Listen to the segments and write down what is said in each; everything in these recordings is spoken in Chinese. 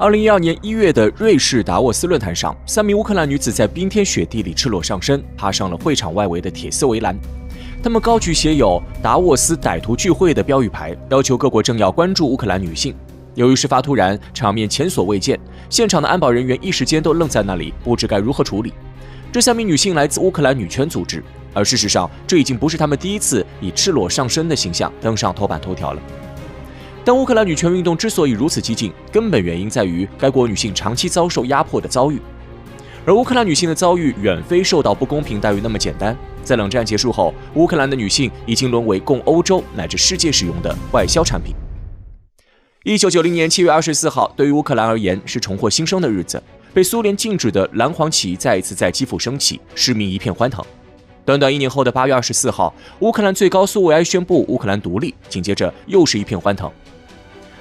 2012年1月的瑞士达沃斯论坛上，3名乌克兰女子在冰天雪地里赤裸上身，爬上了会场外围的铁丝围栏。她们高举写有“达沃斯歹徒聚会”的标语牌，要求各国政要关注乌克兰女性。由于事发突然，场面前所未见，现场的安保人员一时间都愣在那里，不知该如何处理。这3名女性来自乌克兰女权组织，而事实上，这已经不是她们第一次以赤裸上身的形象登上头版头条了。但乌克兰女权运动之所以如此激进，根本原因在于该国女性长期遭受压迫的遭遇。而乌克兰女性的遭遇远非受到不公平待遇那么简单。在冷战结束后，乌克兰的女性已经沦为供欧洲乃至世界使用的外销产品。1990年7月24号，对于乌克兰而言是重获新生的日子。被苏联禁止的蓝黄旗再一次在基辅升起，市民一片欢腾。短短1年后的8月24号，乌克兰最高苏维埃宣布乌克兰独立，紧接着又是一片欢腾。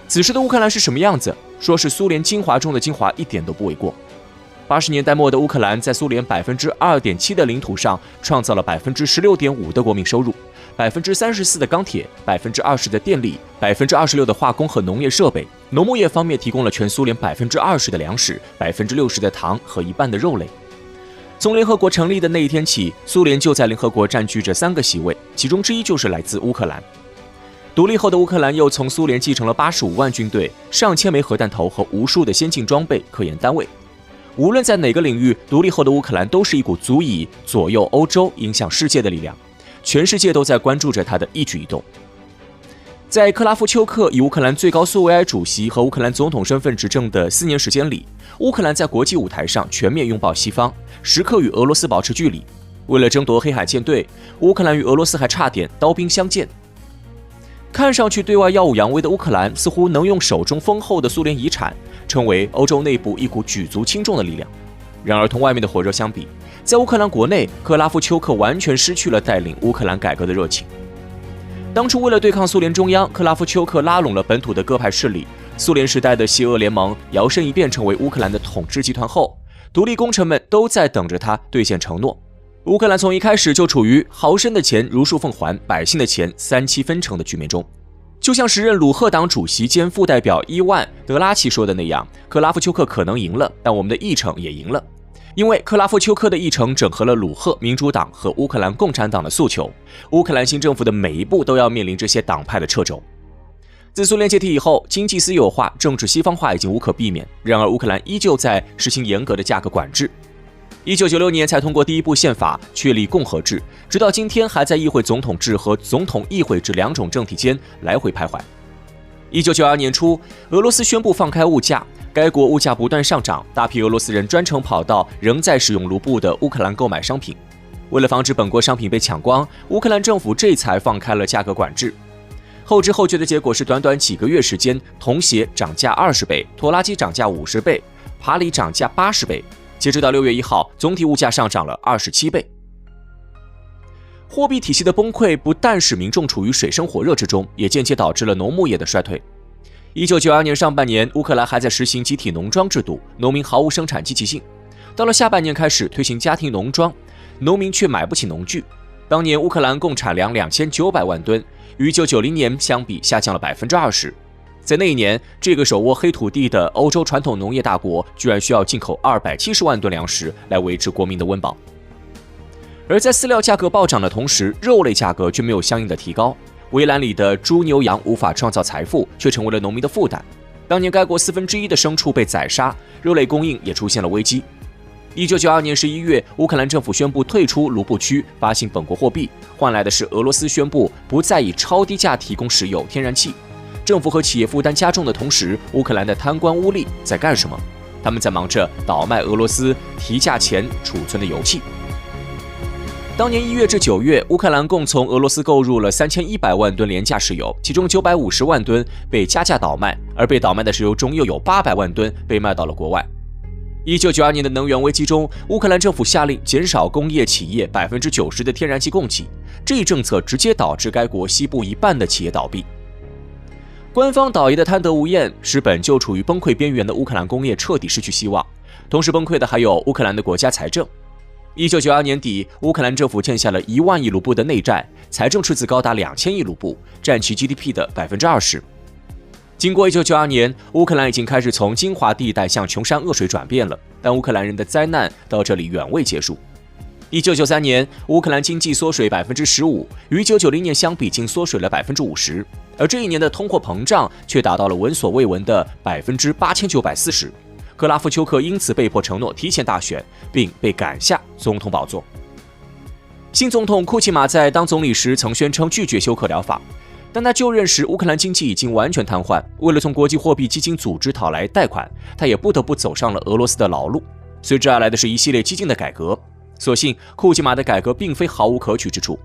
此时的乌克兰是什么样子？说是苏联精华中的精华，一点都不为过。80年代末的乌克兰在苏联 2.7% 的领土上创造了 16.5% 的国民收入， 34% 的钢铁， 20% 的电力， 26% 的化工和农业设备，农牧业方面提供了全苏联 20% 的粮食， 60% 的糖和1半的肉类。从联合国成立的那一天起，苏联就在联合国占据着3个席位，其中之一就是来自乌克兰。独立后的乌克兰又从苏联继承了85万军队、上千枚核弹头和无数的先进装备、科研单位。无论在哪个领域，独立后的乌克兰都是一股足以左右欧洲、影响世界的力量。全世界都在关注着他的一举一动。在克拉夫丘克以乌克兰最高苏维埃主席和乌克兰总统身份执政的4年时间里，乌克兰在国际舞台上全面拥抱西方，时刻与俄罗斯保持距离。为了争夺黑海舰队，乌克兰与俄罗斯还差点刀兵相见。看上去对外耀武扬威的乌克兰，似乎能用手中丰厚的苏联遗产，成为欧洲内部一股举足轻重的力量。然而，同外面的火热相比，在乌克兰国内，克拉夫丘克完全失去了带领乌克兰改革的热情。当初为了对抗苏联中央，克拉夫丘克拉拢了本土的各派势力，苏联时代的西俄联盟摇身一变成为乌克兰的统治集团后，独立功臣们都在等着他兑现承诺。乌克兰从一开始就处于豪绅的钱如数奉还，百姓的钱3-7分成的局面中。就像时任鲁赫党主席兼副代表伊万·德拉奇说的那样，克拉夫丘克可能赢了，但我们的议程也赢了。因为克拉夫丘克的议程整合了鲁赫民主党和乌克兰共产党的诉求，乌克兰新政府的每一步都要面临这些党派的掣肘。自苏联解体以后，经济私有化、政治西方化已经无可避免，然而乌克兰依旧在实行严格的价格管制。1996年才通过第一部宪法，确立共和制，直到今天还在议会总统制和总统议会制2种政体间来回徘徊。1992年初，俄罗斯宣布放开物价，该国物价不断上涨，大批俄罗斯人专程跑到仍在使用卢布的乌克兰购买商品。为了防止本国商品被抢光，乌克兰政府这才放开了价格管制。后知后觉的结果是，短短几个月时间，童鞋涨价20倍，拖拉机涨价50倍，爬犁涨价80倍。截止到6月1号，总体物价上涨了27倍。货币体系的崩溃不但使民众处于水深火热之中，也间接导致了农牧业的衰退。1992年上半年，乌克兰还在实行集体农庄制度，农民毫无生产积极性。到了下半年开始推行家庭农庄，农民却买不起农具。当年乌克兰共产粮2900万吨，与1990年相比下降了 20%。在那一年，这个手握黑土地的欧洲传统农业大国居然需要进口270万吨粮食来维持国民的温饱。而在饲料价格暴涨的同时，肉类价格却没有相应的提高。围栏里的猪牛羊无法创造财富，却成为了农民的负担。当年该国1/4的牲畜被宰杀，肉类供应也出现了危机。1992年11月，乌克兰政府宣布退出卢布区，发行本国货币，换来的是俄罗斯宣布不再以超低价提供石油、天然气。政府和企业负担加重的同时，乌克兰的贪官污吏在干什么？他们在忙着倒卖俄罗斯提价前储存的油气。当年1月至9月，乌克兰共从俄罗斯购入了3100万吨廉价石油，其中950万吨被加价倒卖，而被倒卖的石油中又有800万吨被卖到了国外。1992年的能源危机中，乌克兰政府下令减少工业企业 90% 的天然气供给，这一政策直接导致该国西部一半的企业倒闭。官方倒爷的贪得无厌，使本就处于崩溃边缘的乌克兰工业彻底失去希望。同时崩溃的还有乌克兰的国家财政。1992年底，乌克兰政府欠下了1万亿卢布的内债，财政赤字高达2000亿卢布，占其 GDP 的 20%。经过1992年，乌克兰已经开始从精华地带向穷山恶水转变了，但乌克兰人的灾难到这里远未结束。1993年，乌克兰经济缩水15%，与1990年相比，竟缩水了50%，而这一年的通货膨胀却达到了闻所未闻的8940%。格拉夫丘克因此被迫承诺提前大选，并被赶下总统宝座。新总统库奇马在当总理时曾宣称拒绝休克疗法，但他就任时，乌克兰经济已经完全瘫痪。为了从国际货币基金组织讨来贷款，他也不得不走上了俄罗斯的老路。随之而来的是一系列激进的改革。所幸，库奇马的改革并非毫无可取之处。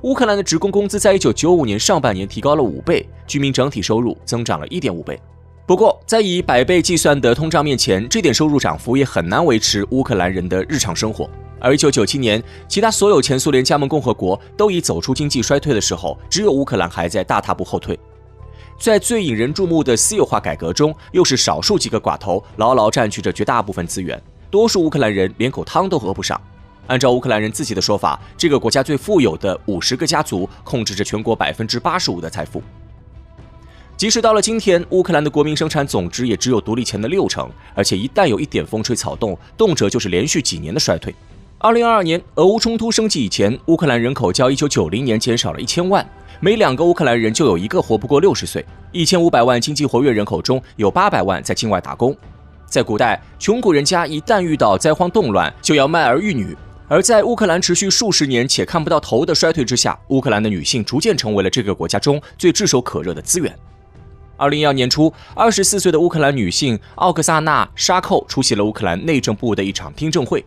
乌克兰的职工工资在1995年上半年提高了5倍，居民整体收入增长了1.5倍。不过，在以100倍计算的通胀面前，这点收入涨幅也很难维持乌克兰人的日常生活。而1997年，其他所有前苏联加盟共和国都已走出经济衰退的时候，只有乌克兰还在大踏步后退。在最引人注目的私有化改革中，又是少数几个寡头牢牢占据着绝大部分资源，多数乌克兰人连口汤都喝不上。按照乌克兰人自己的说法，这个国家最富有的50个家族控制着全国85%的财富。即使到了今天，乌克兰的国民生产总值也只有独立前的60%，而且一旦有一点风吹草动，动辄就是连续几年的衰退。2022年，俄乌冲突升级以前，乌克兰人口较1990年减少了1000万，每2个乌克兰人就有1个活不过60岁。1500万经济活跃人口中有800万在境外打工。在古代，穷苦人家一旦遇到灾荒动乱，就要卖儿育女。而在乌克兰持续数十年且看不到头的衰退之下，乌克兰的女性逐渐成为了这个国家中最炙手可热的资源。2012年初，24岁的乌克兰女性奥克萨娜·沙寇出席了乌克兰内政部的一场听证会。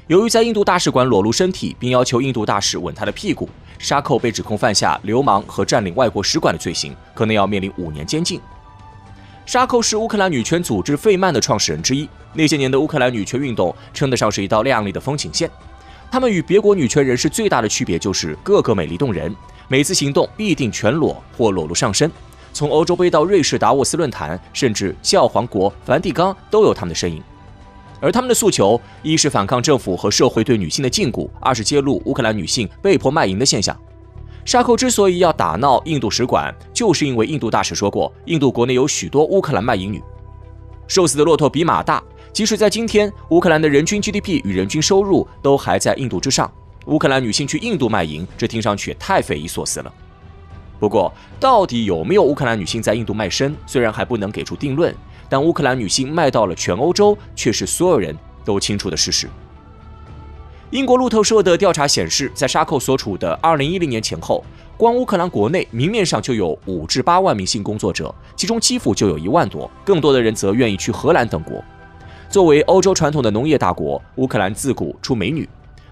由于在印度大使馆裸露身体，并要求印度大使吻她的屁股，沙寇被指控犯下流氓和占领外国使馆的罪行，可能要面临5年监禁。沙寇是乌克兰女权组织费曼的创始人之一，那些年的乌克兰女权运动称得上是一道亮丽的风景线。他们与别国女权人士最大的区别就是个个美丽动人，每次行动必定全裸或裸露上身。从欧洲杯到瑞士达沃斯论坛，甚至教皇国梵蒂冈都有他们的身影。而他们的诉求，一是反抗政府和社会对女性的禁锢，二是揭露乌克兰女性被迫卖淫的现象。沙寇之所以要打闹印度使馆，就是因为印度大使说过，印度国内有许多乌克兰卖淫女。瘦死的骆驼比马大，即使在今天，乌克兰的人均 GDP 与人均收入都还在印度之上，乌克兰女性去印度卖淫，这听上去也太匪夷所思了。不过，到底有没有乌克兰女性在印度卖身，虽然还不能给出定论，但乌克兰女性卖到了全欧洲，却是所有人都清楚的事实。英国路透社的调查显示，在沙寇所处的2010年前后，光乌克兰国内明面上就有5至8万名性工作者，其中基辅就有1万多，更多的人则愿意去荷兰等国。作为欧洲传统的农业大国，乌克兰自古出美女，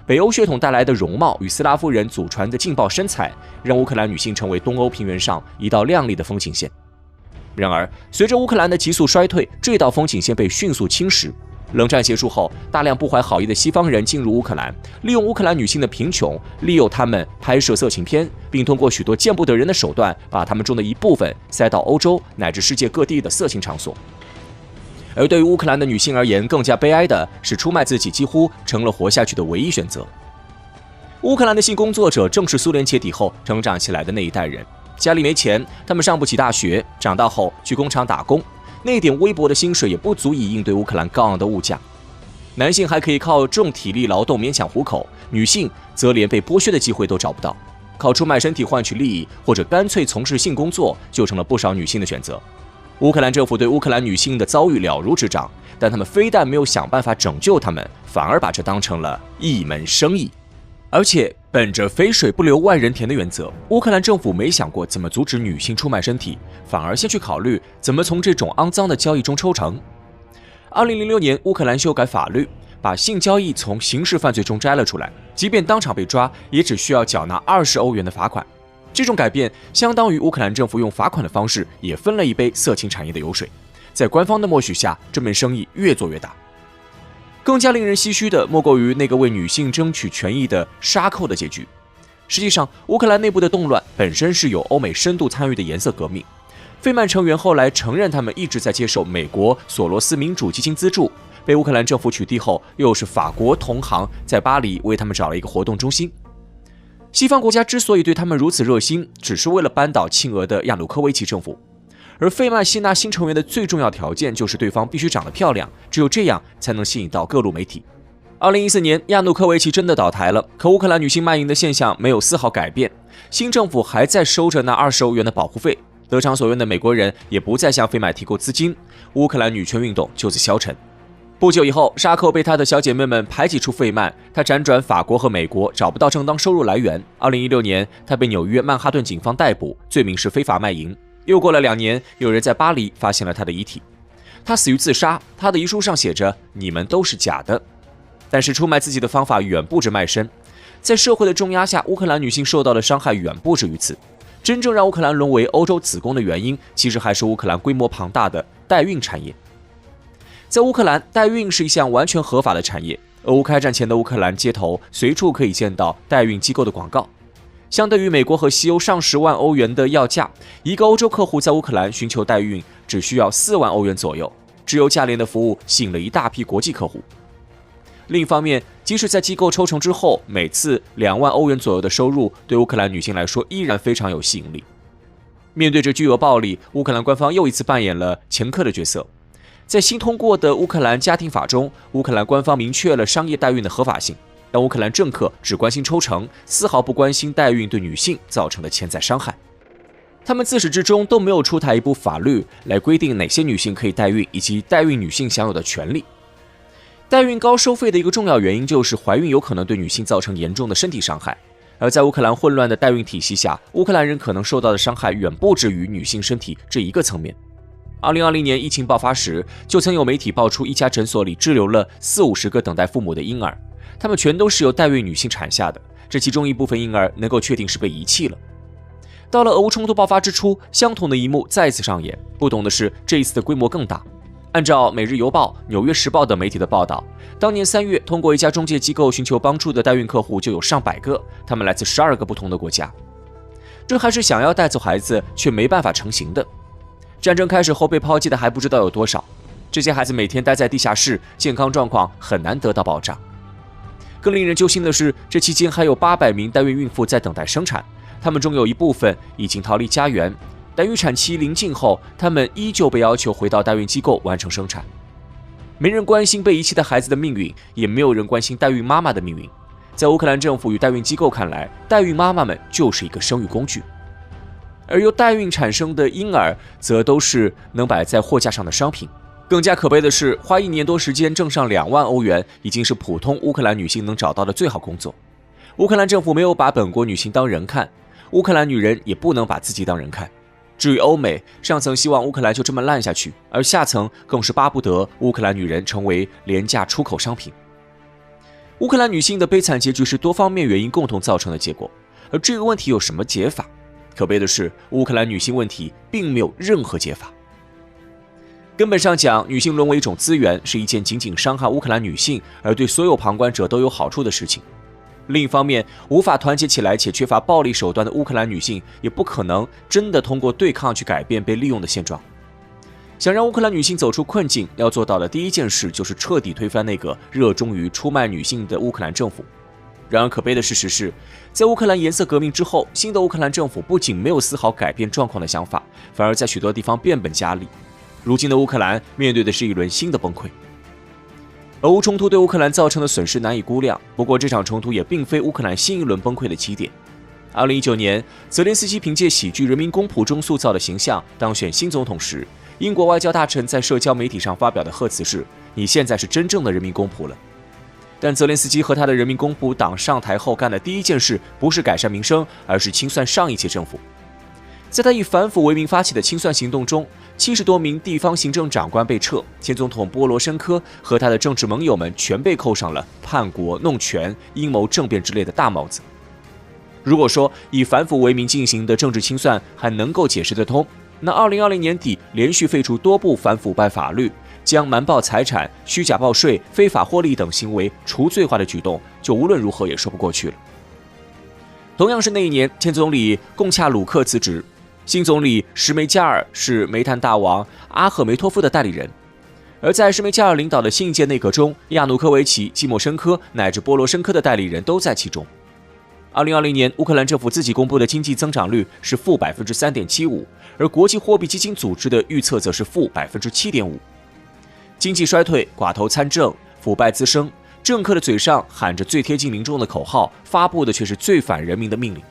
北欧血统带来的容貌与斯拉夫人祖传的劲爆身材，让乌克兰女性成为东欧平原上一道亮丽的风景线。然而，随着乌克兰的急速衰退，这道风景线被迅速侵蚀。冷战结束后，大量不怀好意的西方人进入乌克兰，利用乌克兰女性的贫穷，利诱她们拍摄色情片，并通过许多见不得人的手段，把她们中的一部分塞到欧洲乃至世界各地的色情场所。而对于乌克兰的女性而言，更加悲哀的是，出卖自己几乎成了活下去的唯一选择。乌克兰的性工作者正是苏联解体后成长起来的那一代人，家里没钱，他们上不起大学，长大后去工厂打工。那点微薄的薪水也不足以应对乌克兰高昂的物价。男性还可以靠重体力劳动勉强糊口，女性则连被剥削的机会都找不到。靠出卖身体换取利益，或者干脆从事性工作，就成了不少女性的选择。乌克兰政府对乌克兰女性的遭遇了如指掌，但他们非但没有想办法拯救她们，反而把这当成了一门生意。而且本着肥水不流外人田的原则，乌克兰政府没想过怎么阻止女性出卖身体，反而先去考虑怎么从这种肮脏的交易中抽成。2006年，乌克兰修改法律，把性交易从刑事犯罪中摘了出来，即便当场被抓，也只需要缴纳20欧元的罚款。这种改变相当于乌克兰政府用罚款的方式也分了一杯色情产业的油水。在官方的默许下，这门生意越做越大。更加令人唏嘘的莫过于那个为女性争取权益的沙寇的结局。实际上，乌克兰内部的动乱本身是有欧美深度参与的颜色革命。费曼成员后来承认，他们一直在接受美国索罗斯民主基金资助。被乌克兰政府取缔后，又是法国同行在巴黎为他们找了一个活动中心。西方国家之所以对他们如此热心，只是为了扳倒亲俄的亚努科维奇政府。而费曼吸纳新成员的最重要条件就是对方必须长得漂亮，只有这样才能吸引到各路媒体。2014年，亚努科维奇真的倒台了，可乌克兰女性卖淫的现象没有丝毫改变，新政府还在收着那20欧元的保护费，得偿所愿的美国人也不再向费曼提供资金，乌克兰女权运动就此消沉。不久以后，沙寇被她的小姐妹们排挤出费曼，她辗转法国和美国，找不到正当收入来源。2016年，她被纽约曼哈顿警方逮捕，罪名是非法卖淫。又过了2年，有人在巴黎发现了她的遗体，她死于自杀。她的遗书上写着：“你们都是假的。”但是出卖自己的方法远不止卖身，在社会的重压下，乌克兰女性受到的伤害远不止于此。真正让乌克兰沦为欧洲子宫的原因，其实还是乌克兰规模庞大的代孕产业。在乌克兰，代孕是一项完全合法的产业。俄乌开战前的乌克兰街头随处可以见到代孕机构的广告。相对于美国和西欧上10万欧元的要价，一个欧洲客户在乌克兰寻求代孕只需要4万欧元左右。质优价廉的服务吸引了一大批国际客户。另一方面，即使在机构抽成之后，每次2万欧元左右的收入，对乌克兰女性来说依然非常有吸引力。面对着巨额暴利，乌克兰官方又一次扮演了掮客的角色。在新通过的乌克兰家庭法中，乌克兰官方明确了商业代孕的合法性，但乌克兰政客只关心抽成，丝毫不关心代孕对女性造成的潜在伤害。他们自始至终都没有出台一部法律来规定哪些女性可以代孕，以及代孕女性享有的权利。代孕高收费的一个重要原因就是怀孕有可能对女性造成严重的身体伤害，而在乌克兰混乱的代孕体系下，乌克兰人可能受到的伤害远不止于女性身体这一个层面。2020年疫情爆发时，就曾有媒体爆出一家诊所里滞留了40-50个等待父母的婴儿，他们全都是由代孕女性产下的，这其中一部分婴儿能够确定是被遗弃了。到了俄乌冲突爆发之初，相同的一幕再次上演，不同的是这一次的规模更大。按照《每日邮报》《纽约时报》等媒体的报道，当年3月通过一家中介机构寻求帮助的代孕客户就有上百个，他们来自12个不同的国家。这还是想要带走孩子却没办法成行的。战争开始后被抛弃的还不知道有多少，这些孩子每天待在地下室，健康状况很难得到保障。更令人揪心的是，这期间还有800名代孕孕妇在等待生产，他们中有一部分已经逃离家园，但预产期临近后，他们依旧被要求回到代孕机构完成生产。没人关心被遗弃的孩子的命运，也没有人关心代孕妈妈的命运。在乌克兰政府与代孕机构看来，代孕妈妈们就是一个生育工具。而由代孕产生的婴儿则都是能摆在货架上的商品。更加可悲的是，花1年多时间挣上2万欧元，已经是普通乌克兰女性能找到的最好工作。乌克兰政府没有把本国女性当人看，乌克兰女人也不能把自己当人看。至于欧美，上层希望乌克兰就这么烂下去，而下层更是巴不得乌克兰女人成为廉价出口商品。乌克兰女性的悲惨结局是多方面原因共同造成的结果，而这个问题有什么解法？可悲的是，乌克兰女性问题并没有任何解法。根本上讲，女性沦为一种资源，是一件仅仅伤害乌克兰女性，而对所有旁观者都有好处的事情。另一方面，无法团结起来且缺乏暴力手段的乌克兰女性，也不可能真的通过对抗去改变被利用的现状。想让乌克兰女性走出困境，要做到的第一件事就是彻底推翻那个热衷于出卖女性的乌克兰政府。然而可悲的事实是，在乌克兰颜色革命之后，新的乌克兰政府不仅没有丝毫改变状况的想法，反而在许多地方变本加厉。如今的乌克兰面对的是一轮新的崩溃。俄乌冲突对乌克兰造成的损失难以估量，不过这场冲突也并非乌克兰新一轮崩溃的起点。2019年，泽连斯基凭借喜剧《人民公仆》中塑造的形象当选新总统时，英国外交大臣在社交媒体上发表的贺词是：“你现在是真正的人民公仆了。”但泽连斯基和他的人民公仆党上台后干的第一件事，不是改善民生，而是清算上一届政府。在他以反腐为名发起的清算行动中，70多名地方行政长官被撤，前总统波罗申科和他的政治盟友们全被扣上了叛国、弄权、阴谋政变之类的大帽子。如果说以反腐为名进行的政治清算还能够解释得通，那2020年底连续废除多部反腐败法律，将瞒报财产、虚假报税、非法获利等行为除罪化的举动，就无论如何也说不过去了。同样是那一年，前总理贡恰鲁克辞职，新总理什梅加尔是煤炭大王阿赫梅托夫的代理人。而在什梅加尔领导的新一届内阁中，亚努科维奇、季莫申科乃至波罗申科的代理人都在其中。2020年，乌克兰政府自己公布的经济增长率是负3.75%，而国际货币基金组织的预测则是负7.5%。经济衰退、寡头参政、腐败滋生，政客的嘴上喊着最贴近民众的口号，发布的却是最反人民的命令。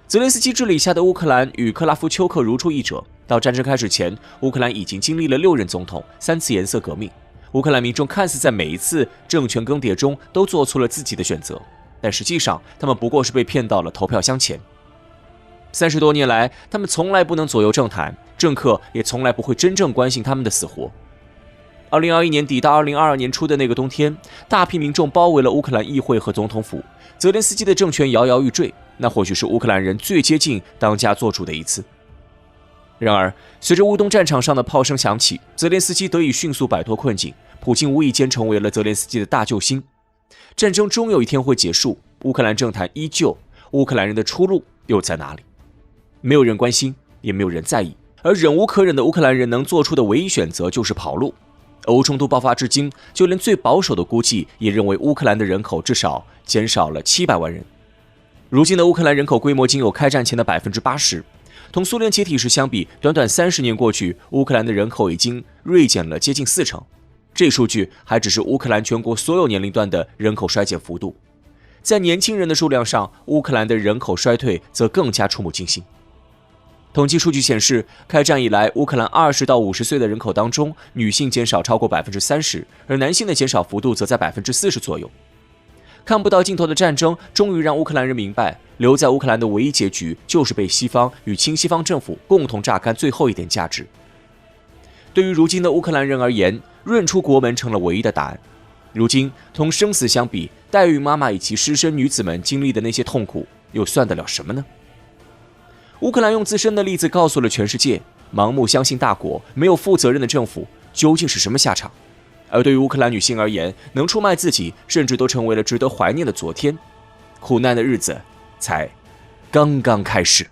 泽连斯基治理下的乌克兰与克拉夫丘克如出一辙。到战争开始前，乌克兰已经经历了6任总统、3次颜色革命。乌克兰民众看似在每一次政权更迭中都做出了自己的选择，但实际上他们不过是被骗到了投票箱前。30多年来，他们从来不能左右政坛，政客也从来不会真正关心他们的死活。2021年底到2022年初的那个冬天，大批民众包围了乌克兰议会和总统府，泽连斯基的政权摇摇欲坠，那或许是乌克兰人最接近当家作主的一次。然而，随着乌东战场上的炮声响起，泽连斯基得以迅速摆脱困境，普京无意间成为了泽连斯基的大救星。战争终有一天会结束，乌克兰政坛依旧，乌克兰人的出路又在哪里？没有人关心，也没有人在意，而忍无可忍的乌克兰人能做出的唯一选择就是跑路。俄乌冲突爆发至今，就连最保守的估计也认为乌克兰的人口至少减少了700万人。如今的乌克兰人口规模仅有开战前的80%，同苏联解体时相比，短短30年过去，乌克兰的人口已经锐减了接近40%。这数据还只是乌克兰全国所有年龄段的人口衰减幅度，在年轻人的数量上，乌克兰的人口衰退则更加触目惊心。统计数据显示，开战以来，乌克兰20到50岁的人口当中，女性减少超过30%，而男性的减少幅度则在40%左右。看不到尽头的战争，终于让乌克兰人明白，留在乌克兰的唯一结局就是被西方与亲西方政府共同榨干最后一点价值。对于如今的乌克兰人而言，润出国门成了唯一的答案。如今，同生死相比，代孕妈妈以及失身女子们经历的那些痛苦，又算得了什么呢？乌克兰用自身的例子告诉了全世界，盲目相信大国、没有负责任的政府究竟是什么下场。而对于乌克兰女性而言，能出卖自己，甚至都成为了值得怀念的昨天。苦难的日子才刚刚开始。